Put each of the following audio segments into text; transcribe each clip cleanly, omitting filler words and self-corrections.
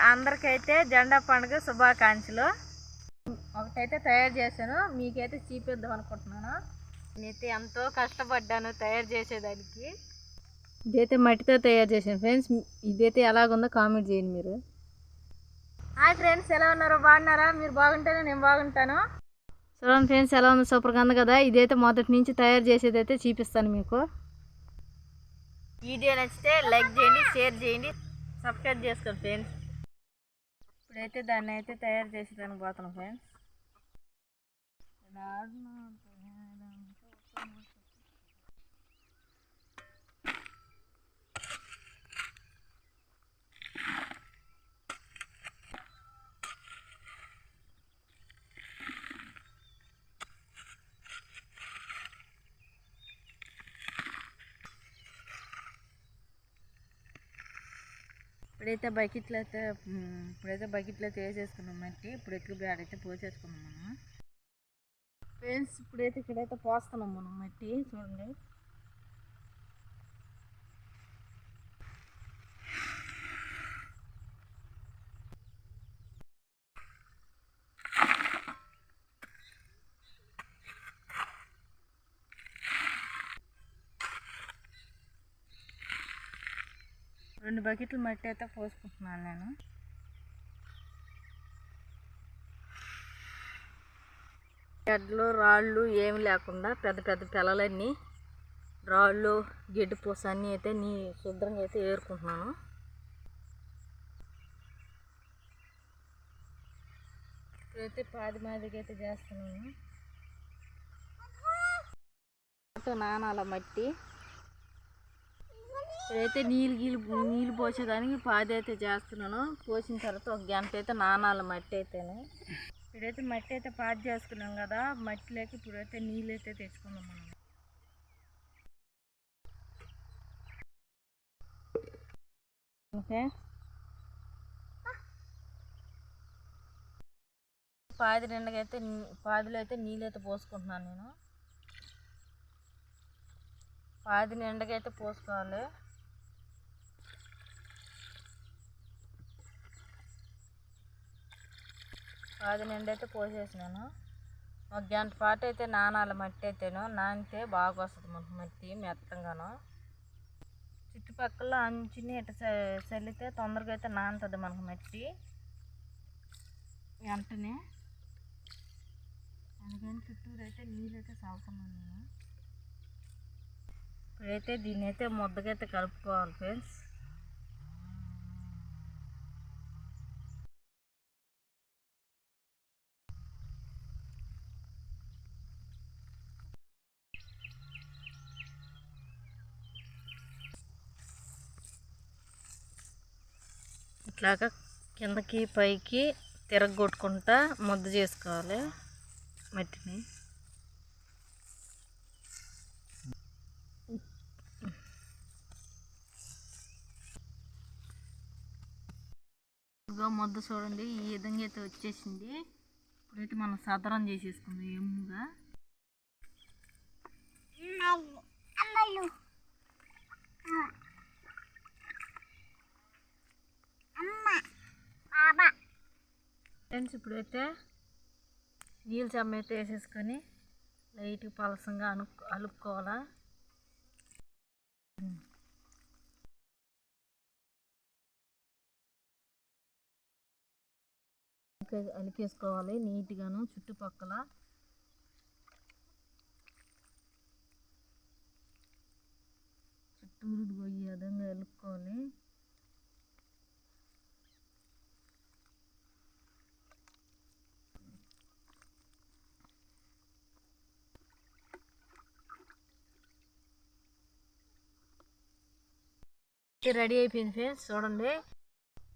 అందరికైతే జెండా పండుగ శుభాకాంక్షలు. ఒకటైతే తయారు చేశాను, మీకైతే చూపిద్దాం అనుకుంటున్నాను. నేనైతే ఎంతో కష్టపడ్డాను తయారు చేసేదానికి. ఇదైతే మట్టితో తయారు చేశాను ఫ్రెండ్స్. ఇదైతే ఎలాగుందో కామెంట్ చేయండి మీరు. హాయ్ ఫ్రెండ్స్, ఎలా ఉన్నారు? బాగున్నారా? మీరు బాగుంటేనే నేను బాగుంటాను. చూడండి ఫ్రెండ్స్, ఎలా ఉందో సూపర్గా ఉంది కదా. ఇదైతే మొదటి నుంచి తయారు చేసేది అయితే చూపిస్తాను మీకు. వీడియో నచ్చితే లైక్ చేయండి, షేర్ చేయండి, సబ్స్క్రైబ్ చేసుకోండి ఫ్రెండ్స్. ఇప్పుడైతే దాన్ని అయితే తయారు చేసేదానికి పోతున్నాం ఫ్రెండ్స్. ఇప్పుడైతే బకెట్లో వేసేసుకున్నాం మట్టి. ఇప్పుడు ఎక్కువ బ్యాడైతే పోసేసుకున్నాం మనం ఫ్రెండ్స్. ఇక్కడైతే పోస్తున్నాం మనం మట్టి. చూడండి, రెండు బకెట్లు మట్టి అయితే పోసుకుంటున్నాను నేను. గడ్డలు రాళ్ళు ఏమి లేకుండా పెద్ద పెద్ద పిల్లలన్నీ రాళ్ళు గడ్డి పూస అన్నీ అయితే శుభ్రంగా అయితే ఏరుకుంటున్నాను. ఇప్పుడైతే పాది మాదిరిగా అయితే చేస్తున్నాను. నానాల మట్టి. ఇప్పుడైతే నీళ్ళు పోసేదానికి పాది అయితే చేస్తున్నాను. పోసిన తర్వాత ఒక గంట అయితే నానాల మట్టి అయితేనే. ఇప్పుడైతే మట్టి అయితే పాది చేసుకున్నాం కదా, మట్టిలోకి ఇప్పుడైతే నీళ్ళు అయితే తెచ్చుకున్నాం మనం. ఓకే, పాది నిండగా అయితే పాదిలో అయితే నీళ్ళు అయితే పోసుకుంటున్నాను నేను. పాది నిండగా అయితే పోసుకోవాలి. పాది నిండా అయితే పోసేసినాను. ఒక గంట పాటు అయితే నానాల మట్టి అయితేను. నానితే బాగా వస్తుంది మనకు మట్టి మెత్తంగాను. చుట్టుపక్కల అంచుని ఇట్లా చల్లితే తొందరగా అయితే నానుతుంది మనకు మట్టి వెంటనే. అందుకని చుట్టూరు అయితే నీళ్ళు అయితే చల్లుతున్నాను నేను. ఇప్పుడైతే దీన్ని అయితే ముద్దగా అయితే కలుపుకోవాలి ఫ్రెండ్స్. ఇట్లాగా కిందకి పైకి తిరగొట్టుకుంటా ముద్ద చేసుకోవాలి మట్టిని. ముద్ద చూడండి, ఈ విధంగా అయితే వచ్చేసింది. ఇప్పుడైతే మనం సదరం చేసేసుకుందాం ఎమ్ముగా. ఫ్రెండ్స్, ఇప్పుడైతే నీళ్ళ చెమ్మ అయితే వేసేసుకొని లైట్గా పలసంగా అలుపుకోవాలా. అలిపేసుకోవాలి నీట్గాను. చుట్టుపక్కల చుట్టూరు పోయి విధంగా అలుపుకోవాలి. రెడీ అయిపోయింది ఫ్రెండ్స్. చూడండి,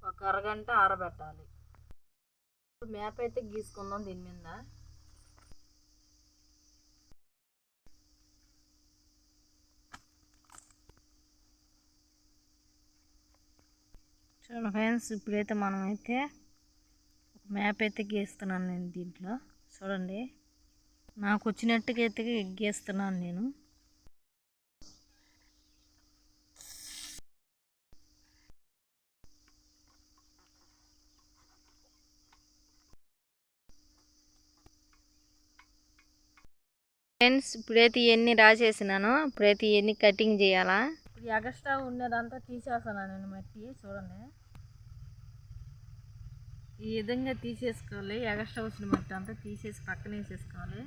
ఒక అరగంట ఆరబెట్టాలి. మ్యాప్ అయితే గీసుకుందాం దీని మీద. చూడండి ఫ్రెండ్స్, ఇప్పుడైతే మనమైతే మ్యాప్ అయితే గీస్తున్నాను నేను దీంట్లో. చూడండి, నాకు వచ్చినట్టుగా అయితే గీస్తున్నాను నేను. ఫ్రెండ్స్, ఇప్పుడైతే ఇవన్నీ రాసేసినాను. ఇప్పుడైతే ఇవన్నీ కటింగ్ చేయాలా. ఇప్పుడు ఎగస్ట్రా ఉండేదంతా తీసేస్తాను నేను మట్టి. చూడండి, ఈ విధంగా తీసేసుకోవాలి. ఎగస్ట్రా వచ్చిన మట్టి అంతా తీసేసి పక్కన వేసేసుకోవాలి.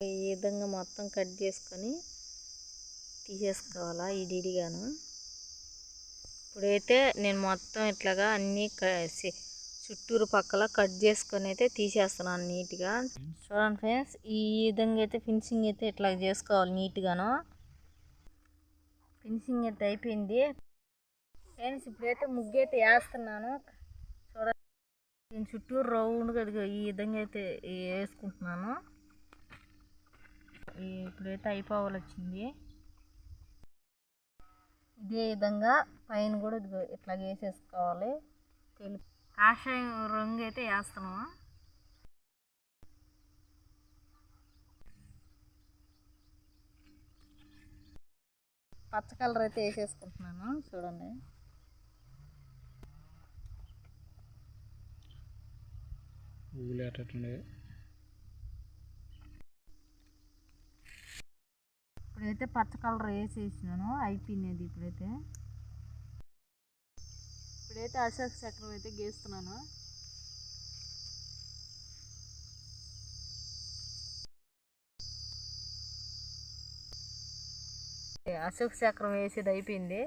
ఈ విధంగా మొత్తం కట్ చేసుకొని తీసేసుకోవాలా ఇడిగాను. ఇప్పుడైతే నేను మొత్తం ఇట్లాగా అన్నీ చుట్టూరు పక్కల కట్ చేసుకొని అయితే తీసేస్తున్నాను నీట్గా. చూడండి ఫ్రెండ్స్, ఈ విధంగా అయితే ఫినిషింగ్ అయితే ఇట్లా చేసుకోవాలి నీట్గాను. ఫినిషింగ్ అయితే అయిపోయింది ఫ్రెండ్స్. ఇప్పుడైతే ముగ్గు అయితే వేస్తున్నాను. చూడండి, నేను చుట్టూరు రౌండ్గా ఈ విధంగా అయితే వేసుకుంటున్నాను. ఇప్పుడైతే అయిపోవాలి వచ్చింది. ఇదే విధంగా పైన కూడా ఇట్లా వేసేసుకోవాలి. తెలుపు కాషాయం రంగు అయితే వేస్తున్నాము. పచ్చ కలర్ అయితే వేసేసుకుంటున్నాను. చూడండి, ఇప్పుడైతే పచ్చ కలర్ వేసేసినాను. అయిపోయినది. ఇప్పుడైతే అశోక్ చక్రం అయితే గీస్తున్నాను. అశోక్ చక్రం వేసేది అయిపోయింది.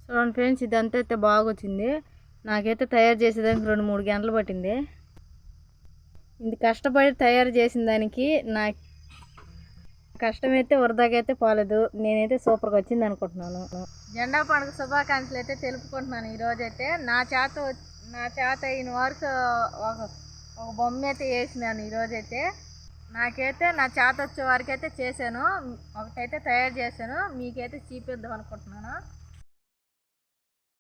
చూడండి ఫ్రెండ్స్, ఇదంతా అయితే బాగా వచ్చింది. నాకైతే తయారు చేసేదానికి 2-3 గంటలు పట్టింది. ఇది కష్టపడి తయారు చేసిన దానికి నా కష్టమైతే వృధాకైతే పోలేదు. నేనైతే సూపర్గా వచ్చింది అనుకుంటున్నాను. జెండా పండుగ శుభాకాంక్షలు అయితే తెలుపుకుంటున్నాను. ఈరోజైతే నా చేత అయిన వరకు ఒక బొమ్మ అయితే వేసినాను. ఈరోజైతే నాకైతే నా చేత వచ్చే వరకు అయితే చేశాను. ఒకటైతే తయారు చేశాను, మీకైతే చూపిద్దాం అనుకుంటున్నాను.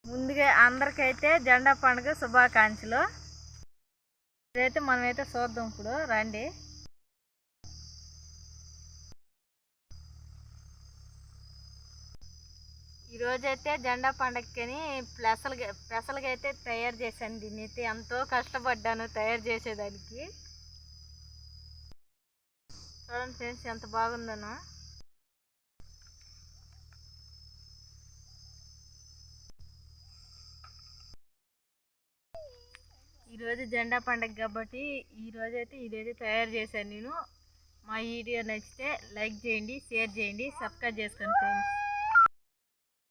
ముందుగా అందరికైతే జెండా పండుగ శుభాకాంక్షలు. ఇదైతే మనమైతే చూద్దాం. ఇప్పుడు రండి. ఈరోజైతే జెండా పండగకని స్పెషల్గా అయితే తయారు చేశాను. దీన్ని అయితే ఎంతో కష్టపడ్డాను తయారు చేసేదానికి. చూడండి ఫ్రెండ్స్, ఎంత బాగుందనో. ఈరోజు జెండా పండగ కాబట్టి ఈరోజైతే ఇదైతే తయారు చేశాను నేను. మా వీడియో నచ్చితే లైక్ చేయండి, షేర్ చేయండి, సబ్స్క్రైబ్ చేసుకోండి ఫ్రెండ్స్.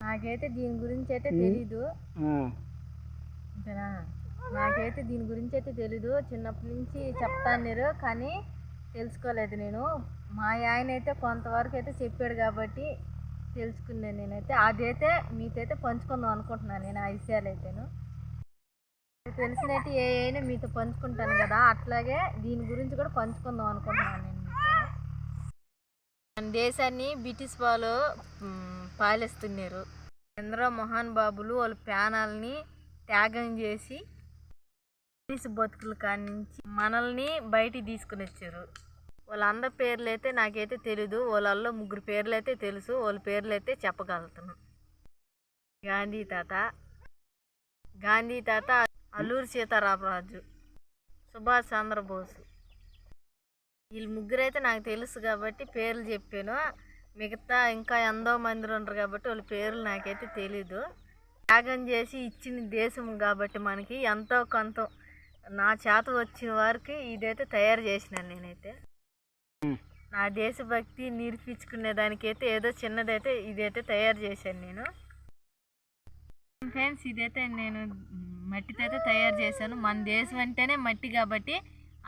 నాకైతే దీని గురించి అయితే తెలీదు. చిన్నప్పటి నుంచి చెప్తాను కానీ తెలుసుకోలేదు నేను. మా ఆయన అయితే కొంతవరకు అయితే చెప్పాడు కాబట్టి తెలుసుకున్నాను. నేనైతే అదైతే మీకైతే పంచుకుందాం అనుకుంటున్నాను. నేను ఆ విషయాలు అయితేను తెలిసినట్టు అయినా మీతో పంచుకుంటాను కదా, అట్లాగే దీని గురించి కూడా పంచుకుందాం అనుకుంటున్నాను నేను మీతో. మన దేశాన్ని బ్రిటిష్ వాళ్ళు పాలిస్తున్నారు. ఎందరో మహాన్ బాబులు వాళ్ళ ప్రాణాలని త్యాగం చేసి బ్రిటిష్ బతుకుల కాడి నుంచి మనల్ని బయటికి తీసుకుని వచ్చారు. వాళ్ళందరి పేర్లు అయితే నాకైతే తెలీదు. వాళ్ళల్లో 3 పేర్లు అయితే తెలుసు. వాళ్ళ పేర్లు అయితే చెప్పగలుగుతాను. గాంధీ తాత, అల్లూరి సీతారామరాజు, సుభాష్ చంద్రబోసు. వీళ్ళు 3 అయితే నాకు తెలుసు కాబట్టి పేర్లు చెప్పాను. మిగతా ఇంకా ఎంతో మంది ఉండరు కాబట్టి వాళ్ళ పేర్లు నాకైతే తెలీదు. త్యాగం చేసి ఇచ్చిన దేశం కాబట్టి మనకి ఎంతో కొంత నా చేత వచ్చిన వారికి ఇదైతే తయారు చేసినాను. నేనైతే నా దేశభక్తి నిరూపించుకునే దానికైతే ఏదో చిన్నదైతే ఇదైతే తయారు చేశాను నేను. ఫ్రెండ్స్, ఇదైతే నేను మట్టితో అయితే తయారు చేశాను. మన దేశం అంటేనే మట్టి కాబట్టి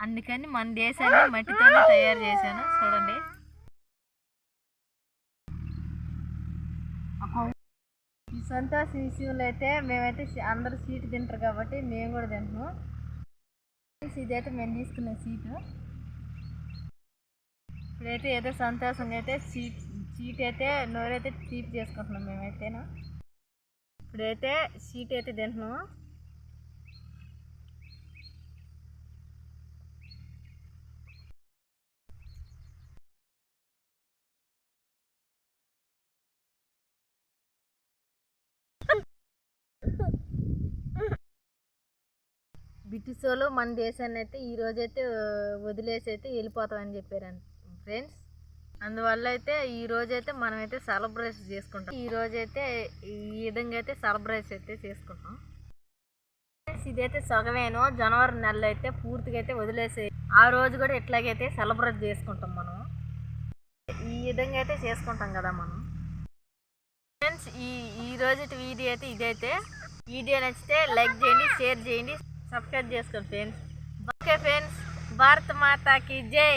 అందుకని మన దేశాన్ని మట్టితోనే తయారు చేశాను. చూడండి, ఈ సంతోష విషయంలో అయితే మేమైతే అందరూ స్వీట్ తింటారు కాబట్టి మేము కూడా తింటున్నాం. ఇదైతే మేము తీసుకున్న సీటు. ఇప్పుడైతే ఏదో సంతోషంగా అయితే సీట్ అయితే నోరైతే తీపి చేసుకుంటున్నాం మేమైతేనా. ఇప్పుడైతే సీట్ అయితే తింటున్నాం. బ్రిటిష్ వాళ్ళు మన దేశాన్ని అయితే ఈ రోజైతే వదిలేసి అయితే వెళ్ళిపోతామని చెప్పారండి ఫ్రెండ్స్. అందువల్ల అయితే ఈ రోజైతే మనమైతే సెలబ్రేషన్ చేసుకుంటాం. ఈ రోజైతే ఈ విధంగా అయితే సెలబ్రేషన్ అయితే చేసుకుంటాం. ఇదైతే సగమేను. జనవరి నెలలో అయితే పూర్తిగా అయితే వదిలేసే ఆ రోజు కూడా ఇట్లాగైతే సెలబ్రేట్ చేసుకుంటాం మనం. ఈ విధంగా అయితే చేసుకుంటాం కదా మనం ఫ్రెండ్స్. ఈ రోజు వీడియో అయితే ఇదైతే. వీడియో నచ్చితే లైక్ చేయండి, షేర్ చేయండి, సబ్స్క్రైబ్ చేసుకోండి ఫ్రెండ్స్. ఓకే ఫ్రెండ్స్, భారత మాతాకి జై.